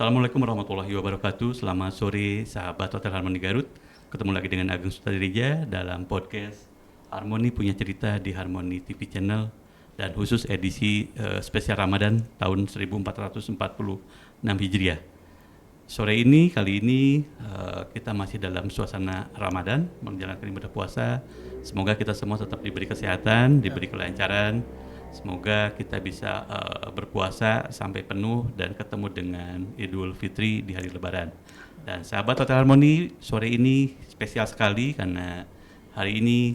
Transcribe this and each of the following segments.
Assalamualaikum warahmatullahi wabarakatuh. Selamat sore sahabat Hotel Harmoni Garut. Ketemu lagi dengan Ageng Sutradirija dalam podcast Harmoni Punya Cerita di Harmoni TV Channel dan khusus edisi spesial Ramadan tahun 1446 Hijriah. Sore ini, kali ini kita masih dalam suasana Ramadan, menjalankan ibadah puasa. Semoga kita semua tetap diberi kesehatan, diberi kelancaran. Semoga kita bisa berpuasa sampai penuh dan ketemu dengan Idul Fitri di hari Lebaran. Dan sahabat Hotel Harmoni, sore ini spesial sekali karena hari ini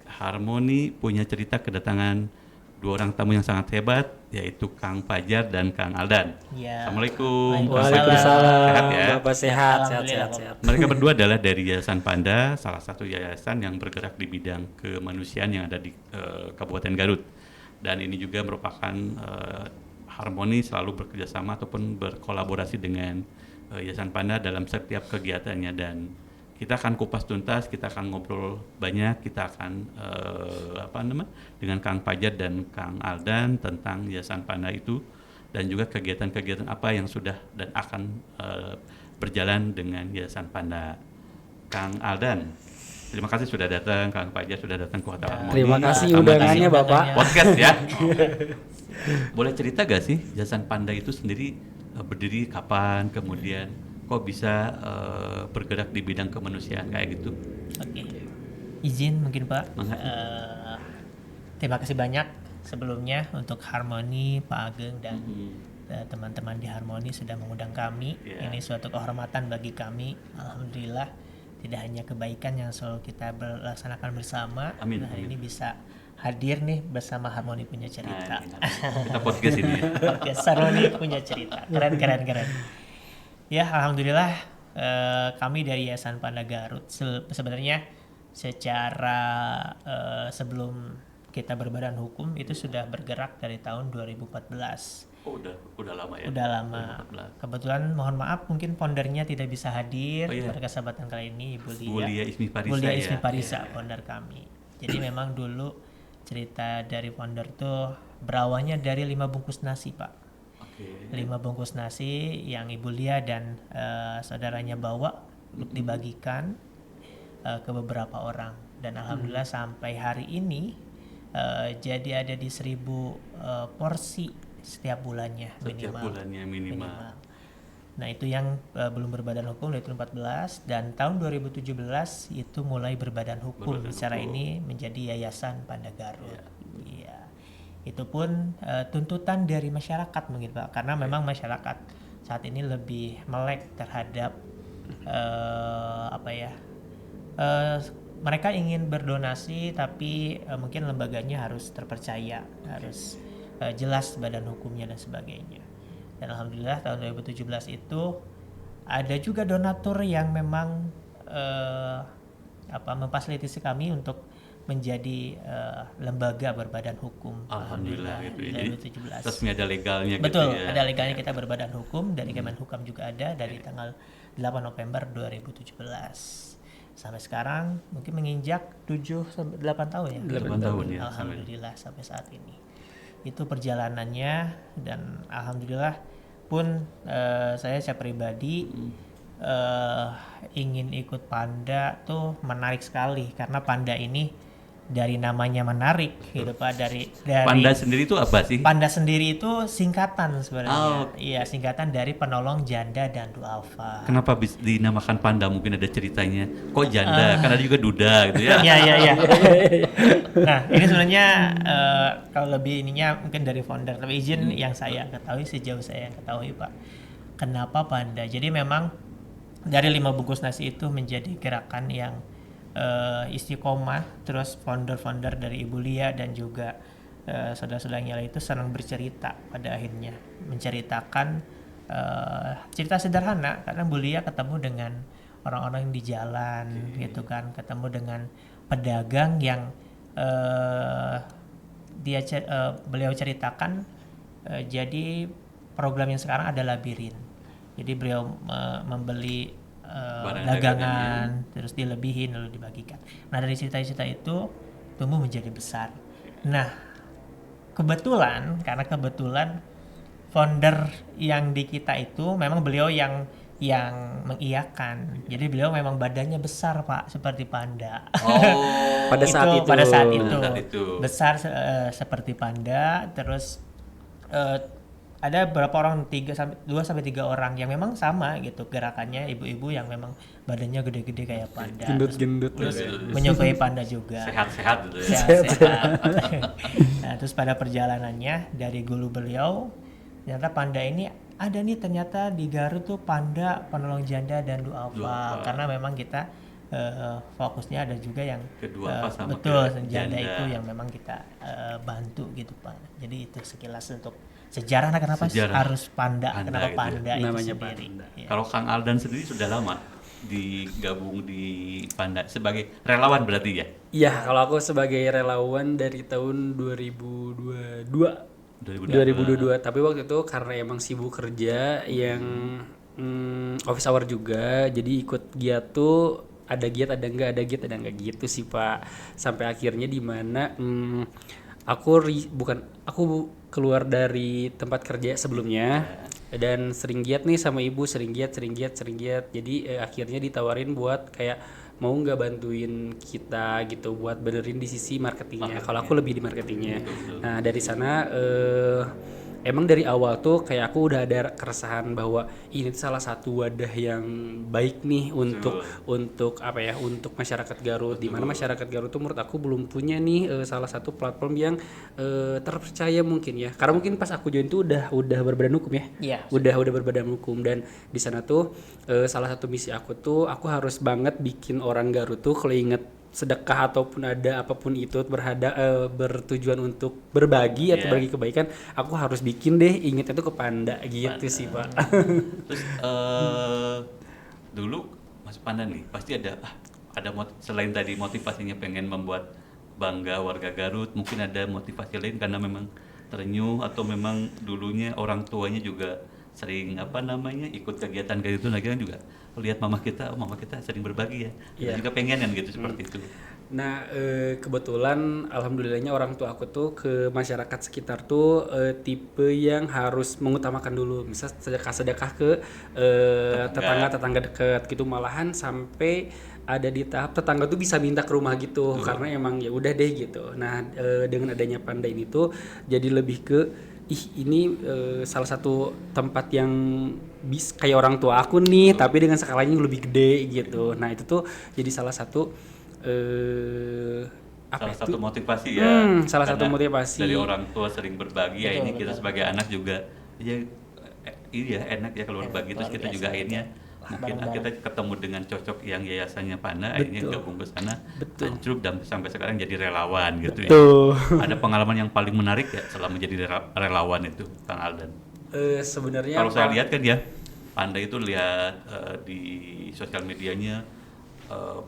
Harmoni punya cerita kedatangan dua orang tamu yang sangat hebat, yaitu Kang Fajar dan Kang Aldan. Ya. Assalamualaikum. Waalaikumsalam. Sehat ya? Bapak sehat. Mereka berdua adalah dari Yayasan Panda, salah satu yayasan yang bergerak di bidang kemanusiaan yang ada di Kabupaten Garut. Dan ini juga merupakan Harmoni selalu bekerjasama ataupun berkolaborasi dengan Yayasan Panda dalam setiap kegiatannya, dan kita akan kupas tuntas, kita akan ngobrol banyak, kita akan dengan Kang Fajar dan Kang Aldan tentang Yayasan Panda itu dan juga kegiatan-kegiatan apa yang sudah dan akan berjalan dengan Yayasan Panda. Kang Aldan, terima kasih sudah datang. Kang Fajar sudah datang ke Hotel Harmoni. Terima kasih undangannya Bapak. Podcast ya. Boleh cerita gak sih Yayasan Panda itu sendiri berdiri kapan, kemudian kok bisa bergerak di bidang kemanusiaan kayak gitu? Oke. Izin mungkin Pak. Terima kasih banyak sebelumnya untuk Harmoni, Pak Ageng dan teman-teman di Harmoni sudah mengundang kami. Yeah. Ini suatu kehormatan bagi kami. Alhamdulillah, tidak hanya kebaikan yang selalu kita laksanakan bersama. Amin, Hari amin. ini bisa hadir nih bersama Harmoni Punya Cerita. Kita podcast ini ya. Podcast Harmoni Punya Cerita. Keren. Ya, alhamdulillah kami dari Yayasan Panda Garut sebenarnya secara sebelum kita berbadan hukum itu sudah bergerak dari tahun 2014. Oh, udah lama ya. Udah lama. 2014. Kebetulan mohon maaf mungkin foundernya tidak bisa hadir Oh, iya. pada kesempatan kali ini, Ibu Bulia Ismi Parisa Bulia ya. Ismi Parisa, founder kami. Jadi memang dulu cerita dari founder tuh berawalnya dari 5 bungkus nasi, Pak. Oke. 5 bungkus nasi yang Ibu Lia dan saudaranya bawa untuk dibagikan ke beberapa orang, dan alhamdulillah sampai hari ini jadi ada di 1000 porsi setiap bulannya minimal. Nah itu yang belum berbadan hukum dari 2014, dan tahun 2017 itu mulai berbadan hukum secara ini menjadi Yayasan Panda Garut. Iya. Itu pun tuntutan dari masyarakat mungkin Pak, karena memang masyarakat saat ini lebih melek terhadap mereka ingin berdonasi tapi mungkin lembaganya harus terpercaya, harus jelas badan hukumnya dan sebagainya. Dan alhamdulillah tahun 2017 itu ada juga donatur yang memang memfasilitasi kami untuk menjadi lembaga berbadan hukum. Alhamdulillah itu. Jadi 2017. resmi ada legalnya. Betul, gitu ya. ada legalnya kita berbadan hukum dari Kemenhukam juga ada dari tanggal 8 November 2017. Sampai sekarang mungkin menginjak 7-8 tahun ya. 8 tahun ya. Alhamdulillah sampai saat ini. Itu perjalanannya, dan alhamdulillah pun saya pribadi ingin ikut Panda tuh menarik sekali, karena Panda ini dari namanya menarik gitu Pak, dari Panda sendiri itu apa sih? Panda sendiri itu singkatan sebenarnya. Oh. Iya, singkatan dari penolong janda dan duafa. Kenapa dinamakan Panda? Mungkin ada ceritanya. Kok janda? Kan ada juga duda gitu ya. Iya. Nah, ini sebenarnya kalau lebih ininya mungkin dari founder, tapi izin yang saya ketahui, sejauh saya yang ketahui Pak. Kenapa Panda? Jadi memang dari 5 bungkus nasi itu menjadi gerakan yang istiqomah, terus founder dari Ibu Lia dan juga saudara-saudaranya itu senang bercerita, pada akhirnya menceritakan cerita sederhana, karena Bu Lia ketemu dengan orang-orang di jalan gitu kan, ketemu dengan pedagang yang beliau ceritakan jadi program yang sekarang ada labirin. Jadi beliau membeli dagangan terus dilebihin lalu dibagikan. Nah dari cerita-cerita itu tumbuh menjadi besar. Nah kebetulan founder yang di kita itu memang beliau yang mengiyakan. Jadi beliau memang badannya besar Pak, seperti panda. Oh. Pada saat itu. Pada saat itu. Pada saat itu. Besar seperti panda. Terus ada berapa orang, 2 sampai 3 orang yang memang sama gitu gerakannya, ibu-ibu yang memang badannya gede-gede kayak panda. Gendut-gendut. Terus menyukai panda juga. Sehat-sehat gitu ya. Sehat-sehat. Nah, terus pada perjalanannya dari guru beliau, ternyata panda ini ada nih, ternyata di Garut tuh panda penolong janda dan duafa. Karena memang kita fokusnya ada juga yang Duafa sama betul janda janda itu yang memang kita bantu gitu Pak. Jadi itu sekilas untuk sejarah kenapa harus panda kenapa gitu panda ya. itu Namanya sendiri. panda. Ya. Kalau Kang Aldan sendiri sudah lama digabung di Panda sebagai relawan berarti ya? Iya, kalau aku sebagai relawan dari tahun 2022, tapi waktu itu karena emang sibuk kerja yang office hour juga, jadi ikut giat tuh ada giat ada enggak gitu sih Pak. Sampai akhirnya di mana aku keluar dari tempat kerja sebelumnya dan sering giat nih sama ibu, sering giat. Jadi akhirnya ditawarin buat kayak mau nggak bantuin kita gitu buat benerin di sisi marketingnya. Kalau aku lebih di marketingnya. Nah dari sana emang dari awal tuh kayak aku udah ada keresahan bahwa ini salah satu wadah yang baik nih untuk masyarakat Garut. Di mana masyarakat Garut tuh menurut aku belum punya nih salah satu platform yang terpercaya mungkin ya. Karena mungkin pas aku join tuh udah berbadan hukum ya. Iya. Udah berbadan hukum, dan di sana tuh salah satu misi aku tuh aku harus banget bikin orang Garut tuh kalau inget sedekah ataupun ada apapun itu bertujuan untuk berbagi atau bagi kebaikan, aku harus bikin deh ingetnya tuh ke panda gitu sih Pak. Terus dulu Mas Panda nih pasti ada selain tadi motivasinya pengen membuat bangga warga Garut, mungkin ada motivasi lain karena memang terenyuh atau memang dulunya orang tuanya juga sering ikut kegiatan kayak gitu, lagi kan juga lihat mama kita sering berbagi ya, kita juga pengen kan gitu seperti itu. Nah kebetulan alhamdulillahnya orang tua aku tuh ke masyarakat sekitar tuh tipe yang harus mengutamakan dulu, misal sedekah ke tetangga dekat gitu, malahan sampai ada di tahap tetangga tuh bisa minta ke rumah gitu karena emang ya udah deh gitu. Nah dengan adanya Panda ini tuh jadi lebih ke ini salah satu tempat yang kayak orang tua aku nih, tapi dengan skalanya yang lebih gede gitu. Nah itu tuh jadi salah satu satu motivasi ya. Salah satu motivasi dari orang tua sering berbagi, ya ini kita sebagai anak juga ya enak ya kalau berbagi, terus kita juga akhirnya mungkin kita ketemu dengan cocok yang yayasannya Panda, akhirnya gabung ke sana, hancur dan sampai sekarang jadi relawan gitu ya. Ada pengalaman yang paling menarik ya selama jadi relawan itu, Kang Aldan? Sebenarnya kalau saya lihat kan ya, Panda itu lihat di sosial medianya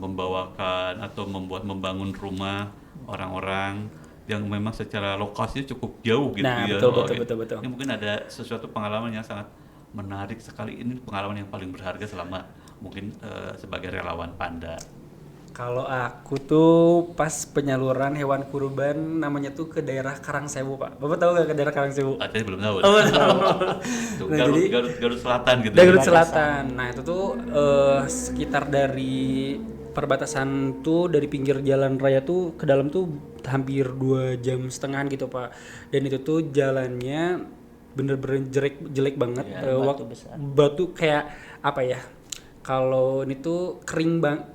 membawakan atau membangun rumah orang-orang yang memang secara lokasi cukup jauh gitu ya. Betul. Ini mungkin ada sesuatu pengalaman yang sangat menarik sekali, ini pengalaman yang paling berharga selama mungkin sebagai relawan Panda. Kalau aku tuh pas penyaluran hewan kurban namanya tuh ke daerah Karangsewu Pak. Bapak tahu nggak ke daerah Karangsewu? Saya belum tahu. Tuh, Nah, Garut Selatan gitu. Garut Selatan. Nah itu tuh sekitar dari perbatasan tuh dari pinggir jalan raya tuh ke dalam tuh hampir 2,5 jam gitu Pak. Dan itu tuh jalannya bener-bener jelek banget. Batu kayak apa ya? Kalau ini tuh kering banget.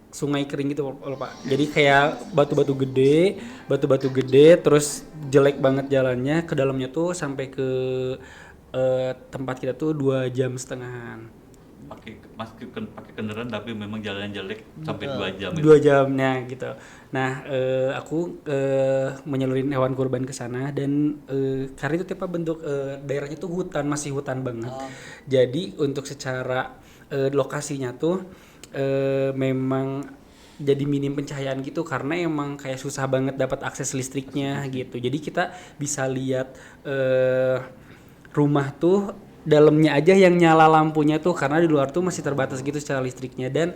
Sungai kering gitu Pak. Jadi kayak batu-batu gede, terus jelek banget jalannya. Ke dalamnya tuh sampai ke tempat kita tuh 2,5 jam. Pakai kendaraan tapi memang jalannya jelek sampai 2 jam. 2 jamnya gitu. Nah, aku menyalurin hewan kurban ke sana dan karena itu tipe bentuk daerahnya tuh masih hutan banget. Jadi untuk secara lokasinya tuh memang jadi minim pencahayaan gitu karena emang kayak susah banget dapat akses listriknya gitu. Jadi kita bisa lihat rumah tuh dalamnya aja yang nyala lampunya tuh, karena di luar tuh masih terbatas gitu secara listriknya. Dan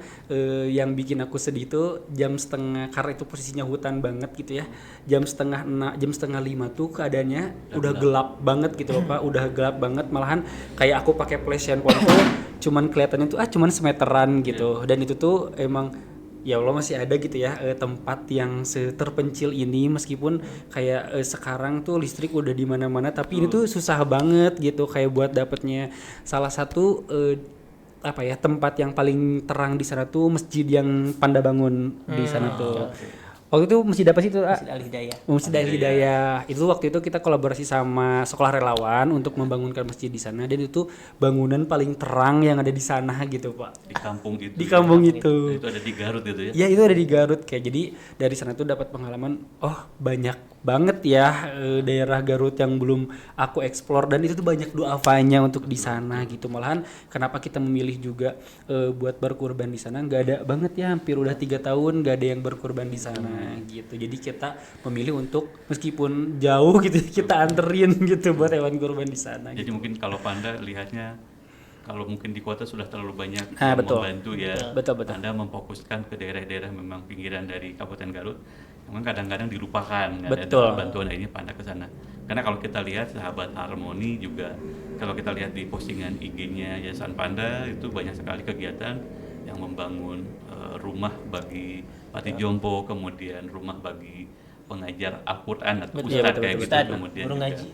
yang bikin aku sedih tuh jam setengah, karena itu posisinya hutan banget gitu ya, jam setengah 5 tuh keadaannya udah gelap banget gitu loh Pak, udah gelap banget, malahan kayak aku pakai flash handphone tuh cuman kelihatannya tuh cuman semeteran gitu. Dan itu tuh emang ya Allah masih ada gitu ya tempat yang terpencil ini, meskipun kayak sekarang tuh listrik udah di mana-mana, tapi ini tuh susah banget gitu kayak buat dapetnya. Salah satu tempat yang paling terang di sana tuh masjid yang Panda bangun di sana tuh. Waktu itu masjid apa sih itu? Masjid Al-Hidayah. Masjid Al-Hidayah. Itu waktu itu kita kolaborasi sama sekolah relawan untuk membangunkan masjid di sana, dan itu bangunan paling terang yang ada di sana gitu Pak. Di kampung itu. Di kampung itu. Itu ada di Garut gitu ya. Ya itu ada di Garut, kayak jadi dari sana tuh dapat pengalaman, banyak banget ya daerah Garut yang belum aku explore, dan itu tuh banyak duafanya untuk di sana gitu. Malahan kenapa kita memilih juga buat berkurban di sana, nggak ada banget ya, hampir udah 3 tahun nggak ada yang berkurban di sana gitu. Jadi kita memilih untuk meskipun jauh gitu kita anterin gitu buat hewan kurban di sana. Jadi gitu. mungkin kalau Panda lihatnya, kalau mungkin di kota sudah terlalu banyak Betul. membantu ya. Betul. Anda memfokuskan ke daerah-daerah memang pinggiran dari Kabupaten Garut, memang kadang-kadang dilupakan, nggak ada bantuan akhirnya Panda ke sana. Karena kalau kita lihat sahabat Harmoni juga, kalau kita lihat di postingan IG-nya Yayasan Panda itu banyak sekali kegiatan yang membangun rumah bagi Pati Jompo, kemudian rumah bagi pengajar Al-Quran atau ustadz kayak gitu, Ustadz, kemudian guru juga ngaji.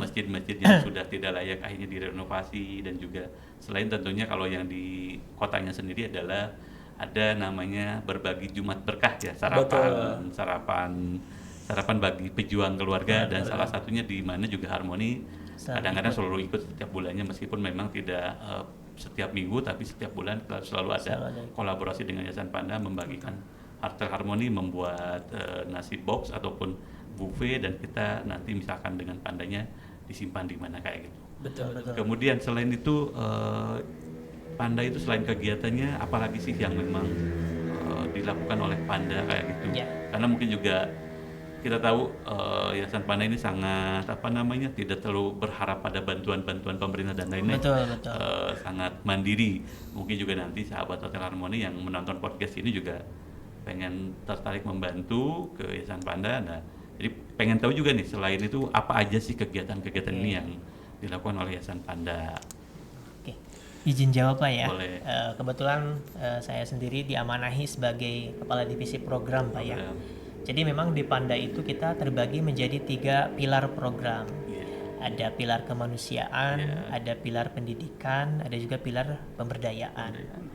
masjid-masjid yang sudah tidak layak akhirnya direnovasi. Dan juga selain tentunya kalau yang di kotanya sendiri adalah ada namanya berbagi Jumat berkah ya, sarapan bagi pejuang keluarga. Dan salah satunya di mana juga Harmoni kadang-kadang selalu ikut setiap bulannya, meskipun memang tidak setiap minggu, tapi setiap bulan selalu ada kolaborasi dengan Yayasan Panda membagikan. Hotel Harmoni membuat nasi box ataupun buffet, dan kita nanti misalkan dengan Pandanya disimpan di mana kayak gitu. Betul. Kemudian selain itu Panda itu selain kegiatannya apalagi sih yang memang dilakukan oleh Panda kayak gitu? Karena mungkin juga kita tahu Yayasan Panda ini sangat tidak terlalu berharap pada bantuan pemerintah dan lain-lain. Betul. Sangat mandiri. Mungkin juga nanti sahabat Hotel Harmoni yang menonton podcast ini juga pengen tertarik membantu ke Yayasan Panda. Nah, jadi pengen tahu juga nih, selain itu apa aja sih kegiatan-kegiatan ini yang dilakukan oleh Yayasan Panda? Oke, izin jawab Pak ya. Boleh. Kebetulan saya sendiri diamanahi sebagai kepala divisi program Pak ya. Jadi memang di Panda itu kita terbagi menjadi 3 pilar program. Ada pilar kemanusiaan, ada pilar pendidikan, ada juga pilar pemberdayaan.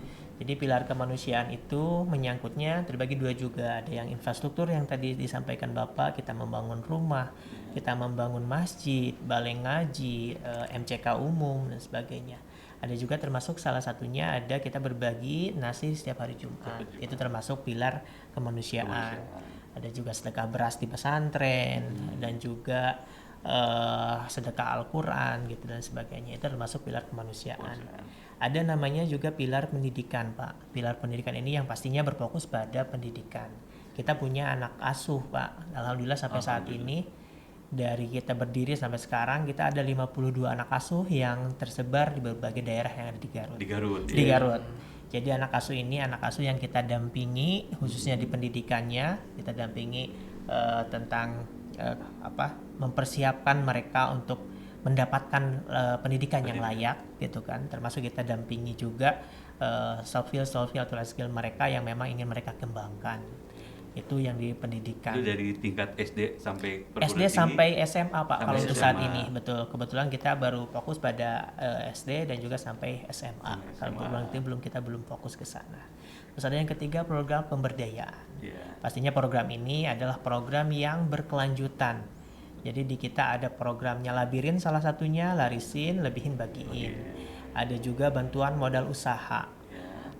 Jadi pilar kemanusiaan itu menyangkutnya terbagi 2 juga. Ada yang infrastruktur yang tadi disampaikan Bapak, kita membangun rumah, kita membangun masjid, balai ngaji, MCK umum dan sebagainya. Ada juga termasuk salah satunya ada kita berbagi nasi setiap hari Jumat. Itu termasuk pilar kemanusiaan. Ada juga sedekah beras di pesantren dan juga sedekah Al-Quran gitu dan sebagainya. Itu termasuk pilar kemanusiaan. Ada namanya juga pilar pendidikan Pak. Pilar pendidikan ini yang pastinya berfokus pada pendidikan. Kita punya anak asuh Pak. Alhamdulillah sampai saat ini dari kita berdiri sampai sekarang kita ada 52 anak asuh yang tersebar di berbagai daerah yang ada di Garut. Di Garut. Jadi anak asuh ini anak asuh yang kita dampingi khususnya di pendidikannya. Kita dampingi tentang mempersiapkan mereka untuk mendapatkan pendidikan yang layak gitu kan. Termasuk kita dampingi juga soft skill atau life skill mereka yang memang ingin mereka kembangkan. Itu yang di pendidikan. Itu dari tingkat SD sampai SD sampai SMA Pak kalau untuk saat SMA. ini. Betul. Kebetulan kita baru fokus pada SD dan juga sampai SMA. Kalau program itu kita belum fokus ke sana. Terus ada yang ketiga program pemberdayaan. Pastinya program ini adalah program yang berkelanjutan. Jadi di kita ada programnya Labirin salah satunya, Larisin, Lebihin, Bagiin. Ada juga bantuan modal usaha.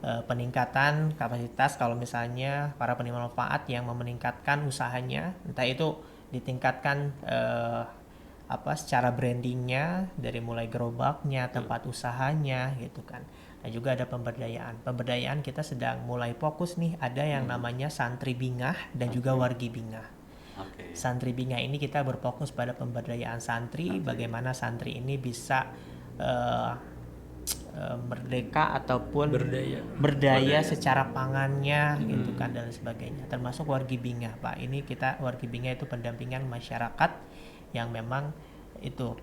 Peningkatan kapasitas kalau misalnya para penerima manfaat yang meningkatkan usahanya, entah itu ditingkatkan secara brandingnya dari mulai gerobaknya, tempat usahanya gitu kan. Dan juga ada pemberdayaan. Pemberdayaan kita sedang mulai fokus nih, ada yang namanya Santri Bingah dan juga Wargi Bingah. Santri Bingah ini kita berfokus pada pemberdayaan santri, bagaimana santri ini bisa eh, merdeka ataupun Berdaya. berdaya secara pangannya gitu kan dan sebagainya, termasuk wargi binga Pak. Ini kita wargi binga itu pendampingan masyarakat yang memang itu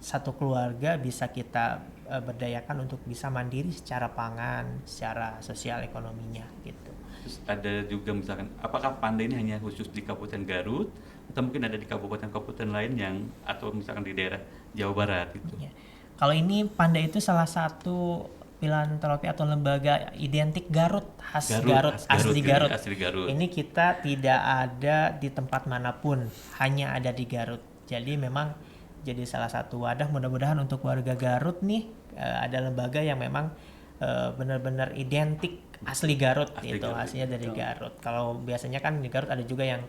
satu keluarga bisa kita berdayakan untuk bisa mandiri secara pangan, secara sosial ekonominya gitu. Terus ada juga misalkan, apakah Panda ini hanya khusus di Kabupaten Garut atau mungkin ada di kabupaten-kabupaten lain yang atau misalkan di daerah Jawa Barat gitu? Ya. Kalau ini Panda itu salah satu filantropi atau lembaga identik Garut, khas Garut, asli ya, Garut. asli Garut. Ini kita tidak ada di tempat manapun, hanya ada di Garut. Jadi memang jadi salah satu wadah, mudah-mudahan untuk warga Garut nih ada lembaga yang memang benar-benar identik asli Garut, Asli itu Garut, hasilnya dari Garut. Kalau biasanya kan di Garut ada juga yang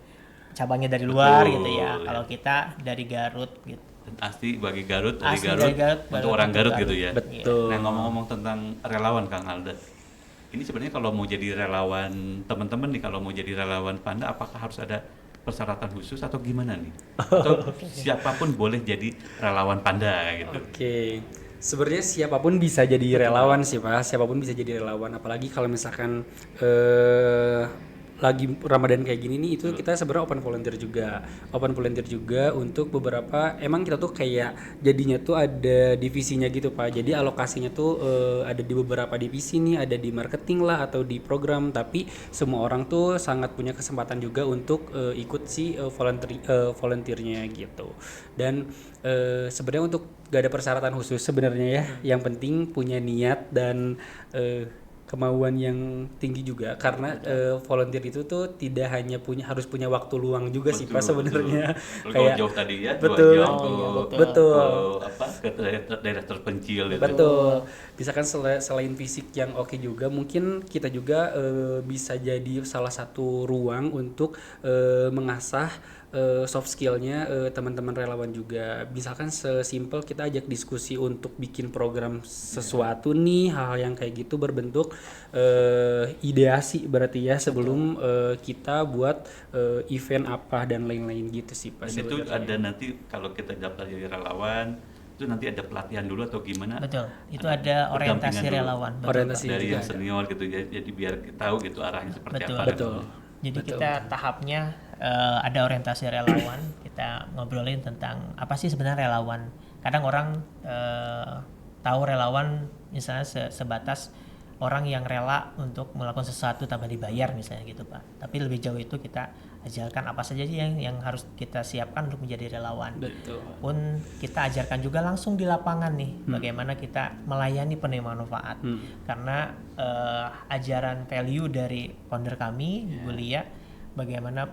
cabangnya dari luar Betul, gitu ya. ya. Kalau kita dari Garut gitu. Dan asli bagi Garut, dari Asli Garut, dari Garut, untuk Garut, orang untuk Garut Garut. gitu ya. Betul. Nah, ngomong-ngomong tentang relawan Kang Alda, ini sebenarnya kalau mau jadi relawan teman-teman nih, kalau mau jadi relawan Panda, apakah harus ada persyaratan khusus atau gimana nih? Atau siapapun boleh jadi relawan Panda gitu? Oke. Sebenarnya siapapun bisa jadi relawan sih Pak, siapapun bisa jadi relawan. Apalagi kalau misalkan lagi Ramadan kayak gini nih, itu kita sebenarnya open volunteer juga untuk beberapa. Emang kita tuh kayak jadinya tuh ada divisinya gitu Pak. Jadi alokasinya tuh ada di beberapa divisi nih, ada di marketing lah atau di program. Tapi semua orang tuh sangat punya kesempatan juga untuk ikut si volunteernya gitu. Dan sebenarnya untuk gak ada persyaratan khusus sebenarnya ya. Yang penting punya niat dan kemauan yang tinggi juga, karena volunteer itu tuh tidak hanya harus punya waktu luang juga sih Pak sebenarnya. Kayak jauh tadi ya, betul, 2 jam betul. ke daerah terpencil gitu. Betul. Misalkan selain fisik yang oke juga, mungkin kita juga bisa jadi salah satu ruang untuk mengasah soft skillnya teman-teman relawan juga. Misalkan sesimpel kita ajak diskusi untuk bikin program sesuatu nih, hal-hal yang kayak gitu berbentuk ideasi berarti ya sebelum kita buat event apa dan lain-lain gitu sih Pak. Dan itu ada nanti kalau kita daftar jadi relawan, itu nanti ada pelatihan dulu atau gimana? Betul, itu ada orientasi pendampingan dulu. relawan. Betul, Orientasi Dari juga yang ada. senior gitu ya, jadi biar tahu gitu arahnya seperti Betul. apa. Betul. Jadi kita tahapnya ada orientasi relawan, kita ngobrolin tentang apa sih sebenarnya relawan. Kadang orang tahu relawan misalnya sebatas orang yang rela untuk melakukan sesuatu tanpa dibayar misalnya gitu Pak. Tapi lebih jauh itu kita ajarkan apa saja sih yang harus kita siapkan untuk menjadi relawan. Betul. Pun kita ajarkan juga langsung di lapangan nih bagaimana kita melayani penerima manfaat. Karena ajaran value dari founder kami Bu Lia, bagaimana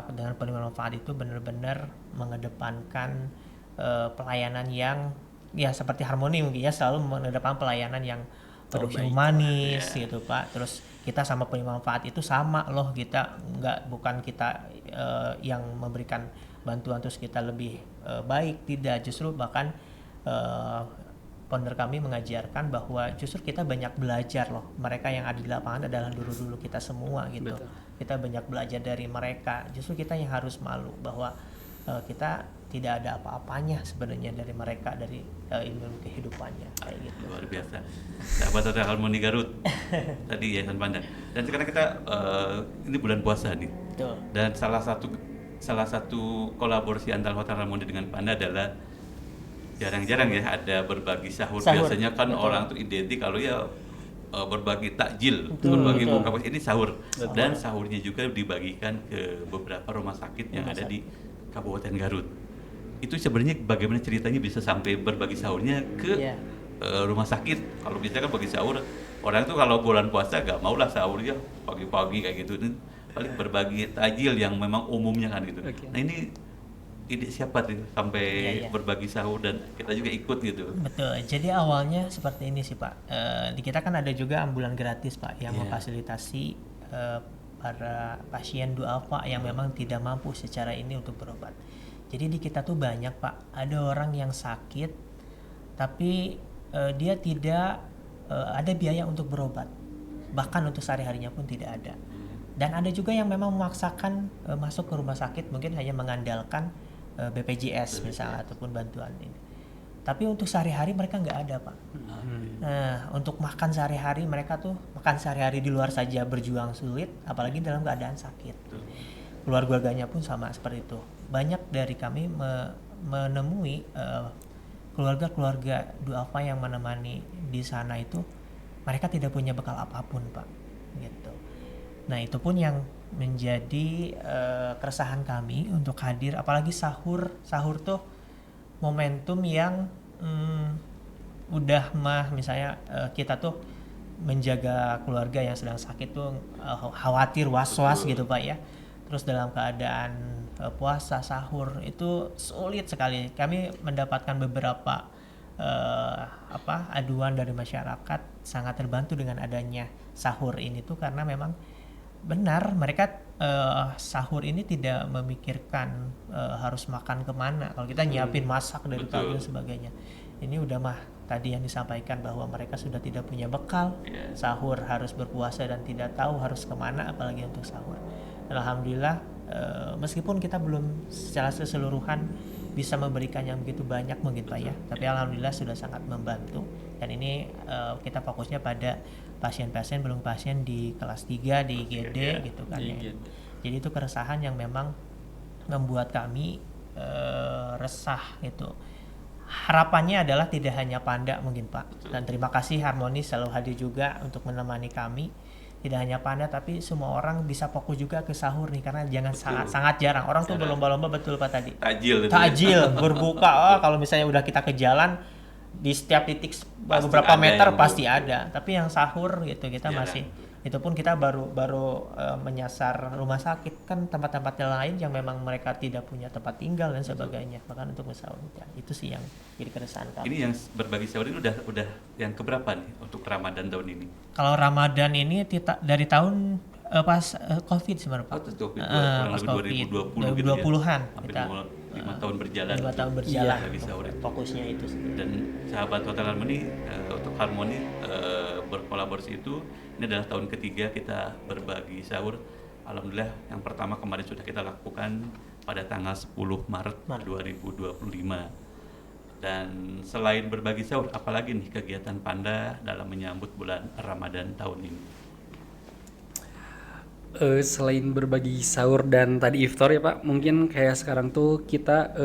dengan penerima manfaat itu benar-benar mengedepankan pelayanan yang ya seperti Harmoni mungkin ya, selalu mengedepankan pelayanan yang humanis gitu Pak. Terus kita sama penerima manfaat itu sama loh, kita bukan kita yang memberikan bantuan terus kita lebih baik, tidak, justru bahkan founder kami mengajarkan bahwa justru kita banyak belajar loh. Mereka yang ada di lapangan adalah dulu kita semua gitu. Betul. Kita banyak belajar dari mereka. Justru kita yang harus malu bahwa kita tidak ada apa-apanya sebenarnya dari mereka, dari ilmu kehidupannya kayak gitu. Luar biasa. Sahabat Hotel Harmoni Garut tadi Yayasan Panda. Dan sekarang kita ini bulan puasa nih. Betul. Dan salah satu kolaborasi antara Hotel Harmoni dengan Panda adalah jarang-jarang ya ada berbagi sahur. Biasanya kan betul. orang tuh identik kalau ya berbagi takjil, Betul, berbagi betul. buka puasa. Ini sahur. Dan sahurnya juga dibagikan ke beberapa rumah sakit yang ada di Kabupaten Garut. Itu sebenarnya bagaimana ceritanya bisa sampai berbagi sahurnya ke Iya. rumah sakit? Kalau biasanya kan bagi sahur orang tuh kalau bulan puasa gak mau lah sahurnya pagi-pagi kayak gitu. Ini paling berbagi takjil yang memang umumnya kan gitu. Oke. Nah ini ide siapa tuh sampai Iya. berbagi sahur dan kita juga ikut gitu? Betul. Jadi awalnya seperti ini sih Pak. Di kita kan ada juga ambulan gratis Pak yang Iya. memfasilitasi para pasien duafa yang memang tidak mampu secara ini untuk berobat. Jadi di kita tuh banyak Pak, ada orang yang sakit tapi dia tidak ada biaya untuk berobat, bahkan untuk sehari-harinya pun tidak ada. Dan ada juga yang memang memaksakan masuk ke rumah sakit mungkin hanya mengandalkan BPJS misalnya ataupun bantuan ini. Tapi untuk sehari-hari mereka nggak ada, Pak. Nah, untuk makan sehari-hari mereka tuh makan sehari-hari di luar saja berjuang sulit, apalagi dalam keadaan sakit. Keluarganya pun sama seperti itu. Banyak dari kami menemui keluarga-keluarga duafa yang menemani di sana itu mereka tidak punya bekal apapun, Pak. Gitu. Nah, itu pun yang menjadi keresahan kami untuk hadir, apalagi sahur tuh momentum yang udah misalnya kita tuh menjaga keluarga yang sedang sakit tuh khawatir was-was gitu Pak ya. Terus dalam keadaan puasa sahur itu sulit sekali. Kami mendapatkan beberapa aduan dari masyarakat, sangat terbantu dengan adanya sahur ini tuh karena memang benar mereka sahur ini tidak memikirkan harus makan kemana. Kalau kita nyiapin masak dari pagi dan sebagainya, ini udah tadi yang disampaikan bahwa mereka sudah tidak punya bekal, sahur harus berpuasa dan tidak tahu harus kemana apalagi untuk sahur. Alhamdulillah meskipun kita belum secara keseluruhan bisa memberikan yang begitu banyak mungkin Pak ya, tapi alhamdulillah sudah sangat membantu. Dan ini kita fokusnya pada pasien-pasien belum pasien di kelas 3 di IGD gitu kan ya. Jadi itu keresahan yang memang membuat kami resah gitu. Harapannya adalah tidak hanya Panda mungkin Pak, dan terima kasih Harmoni selalu hadir juga untuk menemani kami. Tidak hanya Panda tapi semua orang bisa fokus juga ke sahur nih, karena sangat jarang orang tuh berlomba-lomba betul Pak tadi. Takjil berbuka. Kalau misalnya udah kita ke jalan di setiap titik beberapa meter pasti ada, tapi yang sahur gitu kita masih, itu pun kita baru menyasar rumah sakit, kan tempat-tempat lain yang memang mereka tidak punya tempat tinggal dan sebagainya, bahkan untuk sahur ya, itu sih yang jadi keresahan kami. Ini yang berbagi sahur ini udah yang keberapa nih untuk Ramadan tahun ini? Kalau Ramadan ini dari tahun pas COVID sebenarnya Pak. Pas COVID 2020 gitu 2020-an ya. kita 5 tahun berjalan. 5 tahun berjalan. Fokusnya itu sendiri. Dan sahabat Hotel Harmoni untuk Harmoni berkolaborasi itu, ini adalah tahun ketiga kita berbagi sahur. Alhamdulillah yang pertama kemarin sudah kita lakukan pada tanggal 10 Maret 2025. Dan selain berbagi sahur, apalagi nih kegiatan Panda dalam menyambut bulan Ramadan tahun ini? Selain berbagi sahur dan tadi iftar ya Pak, mungkin kayak sekarang tuh kita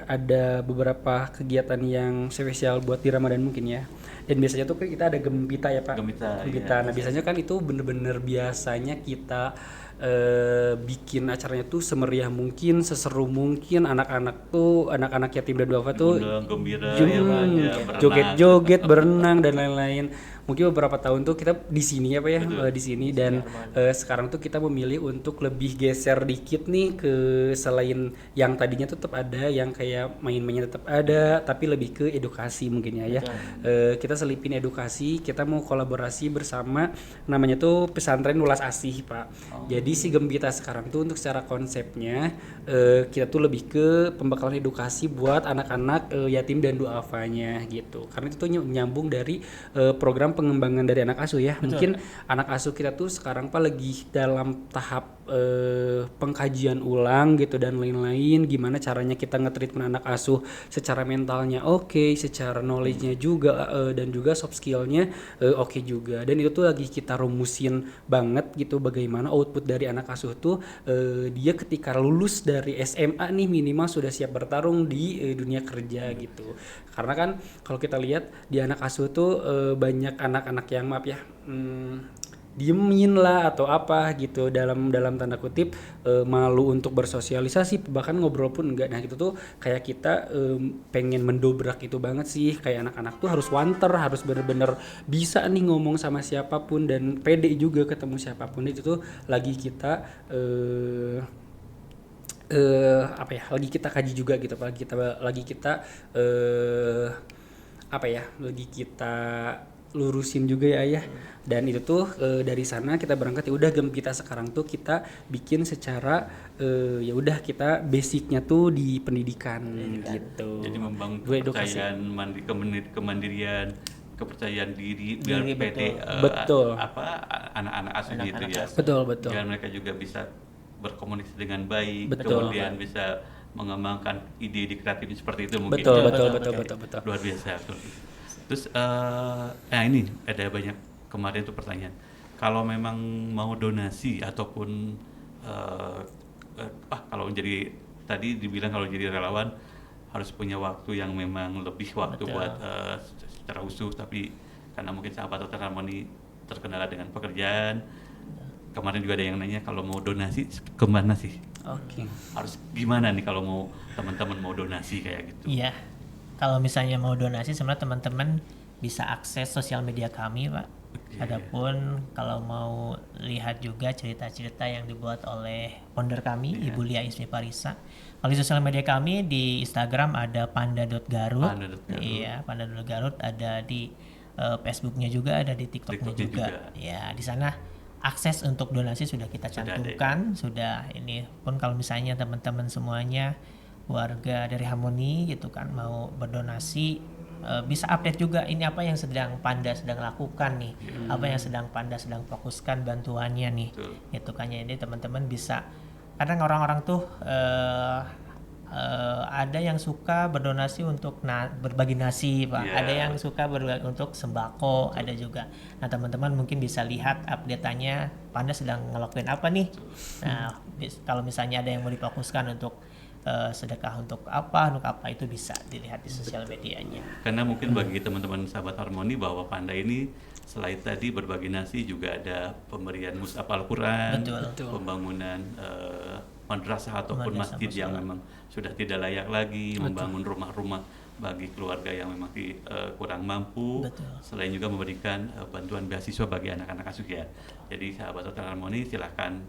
ada beberapa kegiatan yang spesial buat di Ramadan mungkin ya. Dan biasanya tuh kita ada gempita ya Pak. Gempita. Nah biasanya kan itu bener-bener biasanya kita bikin acaranya tuh semeriah mungkin, seseru mungkin, anak-anak yatim dan duafa tuh gembira, joget-joget, berenang dan lain-lain. Mungkin beberapa tahun tuh kita di sini ya Pak ya, di sini, dan sekarang tuh kita memilih untuk lebih geser dikit nih ke selain yang tadinya tetap ada, yang kayak main-mainnya tetap ada, tapi lebih ke edukasi mungkin ya. Kita selipin edukasi, kita mau kolaborasi bersama namanya tuh Pesantren Ulas Asih Pak. Jadi si Gembita sekarang tuh untuk secara konsepnya kita tuh lebih ke pembekalan edukasi buat anak-anak yatim dan duafanya gitu. Karena itu tuh nyambung dari program pengembangan dari anak asuh ya. Mungkin anak asuh kita tuh sekarang Pak lagi dalam tahap pengkajian ulang gitu dan lain-lain, gimana caranya kita nge-treatment anak asuh secara mentalnya oke, secara knowledge-nya juga dan juga soft skill-nya oke juga. Dan itu tuh lagi kita rumusin banget gitu, bagaimana output dari anak asuh tuh dia ketika lulus dari SMA nih minimal sudah siap bertarung di dunia kerja gitu. Karena kan kalau kita lihat di anak asuh tuh banyak anak-anak yang maaf ya diemin lah atau apa gitu, dalam tanda kutip malu untuk bersosialisasi, bahkan ngobrol pun enggak. Nah itu tuh kayak kita pengen mendobrak itu banget sih, kayak anak-anak tuh harus wanter, harus bener-bener bisa nih ngomong sama siapapun dan pede juga ketemu siapapun. Itu tuh lagi kita lagi kita kaji juga gitu, lagi kita lurusin juga ya. Dan itu tuh dari sana kita berangkat, ya udah Gempita sekarang tuh kita bikin secara ya udah kita basicnya tuh di pendidikan gitu. Jadi membangun kepercayaan kemandirian, kepercayaan diri biar pede anak-anak asuh gitu ya. Betul. Biar mereka juga bisa berkomunikasi dengan baik, betul. kemudian bisa mengembangkan ide-ide kreatif seperti itu mungkin. Betul. Luar biasa. Betul. Terus ini ada banyak kemarin tuh pertanyaan. Kalau memang mau donasi ataupun kalau jadi tadi dibilang kalau jadi relawan harus punya waktu yang memang lebih waktu buat secara khusus, tapi karena mungkin sahabat Hotel Harmoni terkendala dengan pekerjaan. Kemarin juga ada yang nanya kalau mau donasi kemana sih? Oke. Harus gimana nih kalau mau teman-teman mau donasi kayak gitu? Iya, kalau misalnya mau donasi sebenarnya teman-teman bisa akses sosial media kami, Pak. Adapun kalau mau lihat juga cerita-cerita yang dibuat oleh founder kami, Ibu Lia Ismi Parisa. Kalau di sosial media kami di Instagram ada panda.garut. Iya, panda.garut, ada di Facebooknya juga, ada di TikToknya juga. Ya, di sana akses untuk donasi sudah kita cantumkan, sudah ini pun kalau misalnya teman-teman semuanya warga dari Harmoni gitu kan mau berdonasi, bisa update juga ini apa yang sedang Panda sedang lakukan nih, apa yang sedang Panda sedang fokuskan bantuannya nih. Gitu kan, jadi teman-teman bisa, kadang orang-orang tuh ada yang suka berdonasi untuk berbagi nasi, Pak. Ada yang suka berbagi untuk sembako, ada juga. Nah, teman-teman mungkin bisa lihat update-nya Panda sedang ngelakuin apa nih. Nah, kalau misalnya ada yang mau difokuskan untuk sedekah untuk apa itu bisa dilihat di sosial medianya. Karena mungkin bagi teman-teman sahabat Harmoni bahwa Panda ini selain tadi berbagi nasi juga ada pemberian mushaf Al-Quran, pembangunan madrasah ataupun masjid yang memang sudah tidak layak lagi, membangun rumah-rumah bagi keluarga yang memang kurang mampu. Selain juga memberikan bantuan beasiswa bagi anak-anak asuh ya. Jadi sahabat Hotel Harmoni silahkan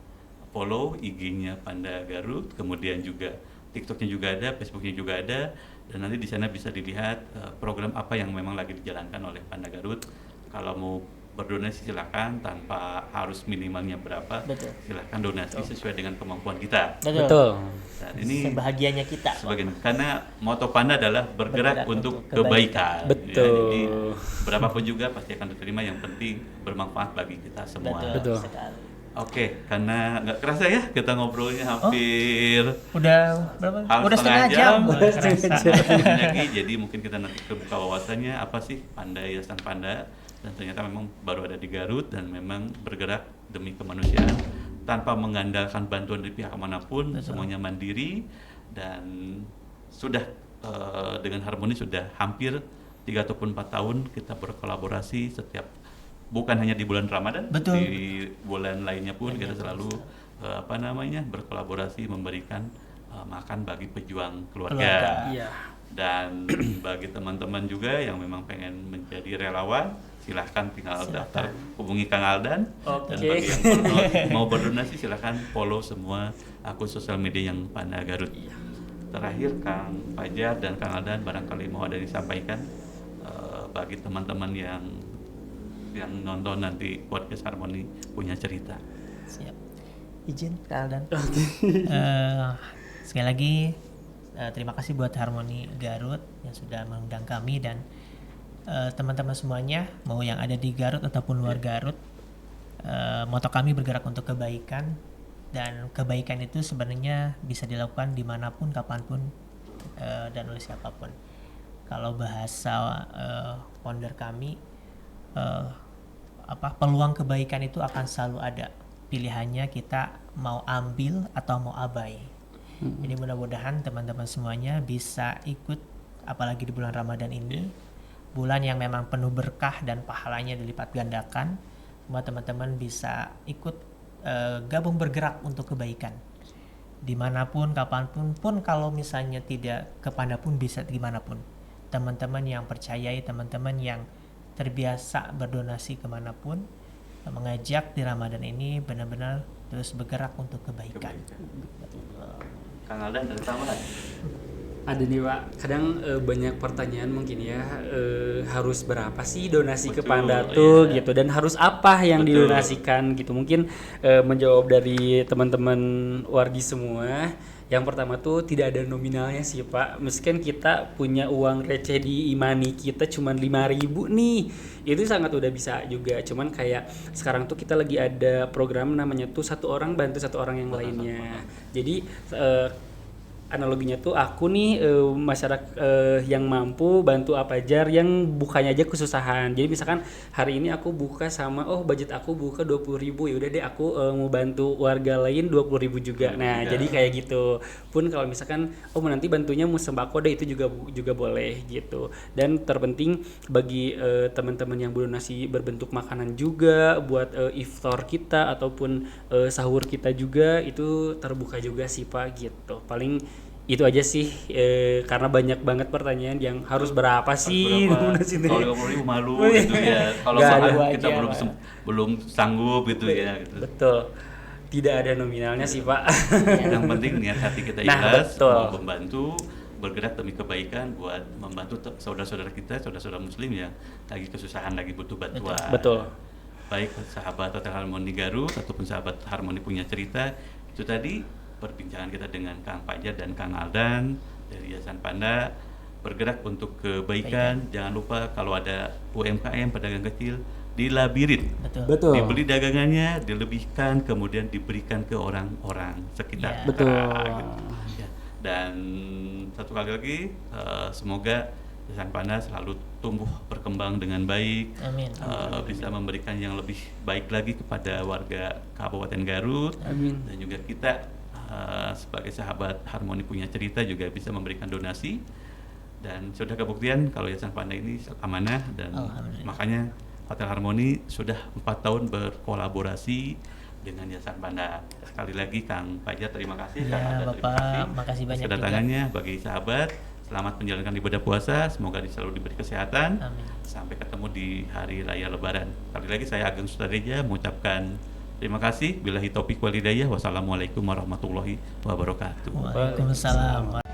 follow IG-nya Panda Garut, kemudian juga TikTok-nya juga ada, Facebook-nya juga ada, dan nanti di sana bisa dilihat program apa yang memang lagi dijalankan oleh Panda Garut. Kalau mau berdonasi silakan tanpa harus minimalnya berapa, silakan donasi sesuai dengan kemampuan kita. Betul. Dan ini sebahagianya kita. Karena moto Panda adalah bergerak untuk kebaikan. Betul. Ya, jadi berapapun juga pasti akan diterima, yang penting bermanfaat bagi kita semua. Betul. Sekali. Karena nggak kerasa ya kita ngobrolnya hampir udah berapa? Udah setengah jam. Lagi, jadi mungkin kita nanti kebuka wawasannya apa sih Panda, Yayasan Panda, dan ternyata memang baru ada di Garut dan memang bergerak demi kemanusiaan tanpa mengandalkan bantuan dari pihak manapun. Semuanya mandiri dan sudah dengan Harmoni sudah hampir 3 ataupun 4 tahun kita berkolaborasi setiap, bukan hanya di bulan Ramadan, di bulan lainnya pun kita selalu berkolaborasi memberikan makan bagi pejuang keluarga. Dan bagi teman-teman juga yang memang pengen menjadi relawan, silahkan tinggal daftar, hubungi Kang Aldan. Dan bagi yang mau berdonasi silahkan follow semua akun sosial media yang Panda Garut. Terakhir Kang Fajar dan Kang Aldan barangkali mau ada disampaikan bagi teman-teman yang nonton nanti podcast Harmoni Punya Cerita. Siap. Izin Kak Aldan. Sekali lagi terima kasih buat Harmoni Garut yang sudah mengundang kami, dan teman-teman semuanya mau yang ada di Garut ataupun luar Garut. Moto kami bergerak untuk kebaikan, dan kebaikan itu sebenarnya bisa dilakukan dimanapun, kapanpun, dan oleh siapapun. Kalau bahasa founder kami, peluang kebaikan itu akan selalu ada, pilihannya kita mau ambil atau mau abai. Jadi mudah-mudahan teman-teman semuanya bisa ikut, apalagi di bulan Ramadan ini, bulan yang memang penuh berkah dan pahalanya dilipat gandakan. Semua teman-teman bisa ikut gabung bergerak untuk kebaikan dimanapun, kapanpun pun. Kalau misalnya tidak ke Panda pun bisa dimanapun. Teman-teman yang percayai, teman-teman yang terbiasa berdonasi kemanapun, mengajak di Ramadan ini benar-benar terus bergerak untuk kebaikan. Kang Aldan ada tambahan? Ada nih Pak, kadang banyak pertanyaan mungkin ya, harus berapa sih donasi ke Panda tuh gitu, dan harus apa yang didonasikan gitu. Mungkin menjawab dari teman-teman wargi semua. Yang pertama tuh tidak ada nominalnya sih Pak. Meskipun kita punya uang receh di imani kita cuman 5.000 nih, itu sangat udah bisa juga. Cuman kayak sekarang tuh kita lagi ada program namanya tuh 1 orang bantu 1 orang yang lainnya. Jadi analoginya tuh aku nih masyarakat yang mampu bantu apa aja yang bukanya aja kesusahan. Jadi misalkan hari ini aku buka sama budget aku buka 20.000, ya udah deh aku mau bantu warga lain 20.000 juga. Nah, jadi kayak gitu. Pun kalau misalkan nanti bantunya mau sembako deh, itu juga boleh gitu. Dan terpenting bagi teman-teman yang berdonasi berbentuk makanan juga buat iftar kita ataupun sahur kita juga itu terbuka juga sih Pak gitu. Paling itu aja sih karena banyak banget pertanyaan yang harus berapa sih donasi ini. Kalau 50.000 malu gitu ya. Kalau soalnya kita belum sanggup gitu ya. Gitu. Betul. Tidak ada nominalnya sih Pak. Yang penting niat hati kita ikhlas, mau membantu, bergerak demi kebaikan buat membantu saudara-saudara kita, saudara-saudara muslim ya lagi kesusahan, lagi butuh bantuan. Betul. Baik sahabat Hotel Harmoni Garut ataupun sahabat Harmoni Punya Cerita, itu tadi perbincangan kita dengan Kang Fajar dan Kang Aldan dari Yayasan Panda, bergerak untuk kebaikan. Jangan lupa kalau ada UMKM pedagang kecil dilabirin, Betul. dibeli dagangannya, dilebihkan, kemudian diberikan ke orang-orang sekitar. Betul. Ya. Dan satu kali lagi, semoga Yayasan Panda selalu tumbuh berkembang dengan baik. Amin. Bisa memberikan yang lebih baik lagi kepada warga Kabupaten Garut. Amin. Dan juga kita sebagai sahabat Harmoni Punya Cerita juga bisa memberikan donasi, dan sudah kebuktian kalau Yayasan Panda ini amanah, dan makanya Hotel Harmoni sudah 4 tahun berkolaborasi dengan Yayasan Panda. Sekali lagi Kang Fajar terima kasih, Ya, Kang Aldan Bapak, terima kasih makasih banyak kedatangannya. Bagi sahabat, selamat menjalankan ibadah puasa, semoga selalu diberi kesehatan. Amin. Sampai ketemu di hari raya Lebaran. Sekali lagi saya Ageng Sutarija mengucapkan terima kasih. Billahi taufiq wal hidayah. Wassalamualaikum warahmatullahi wabarakatuh. Waalaikumsalam.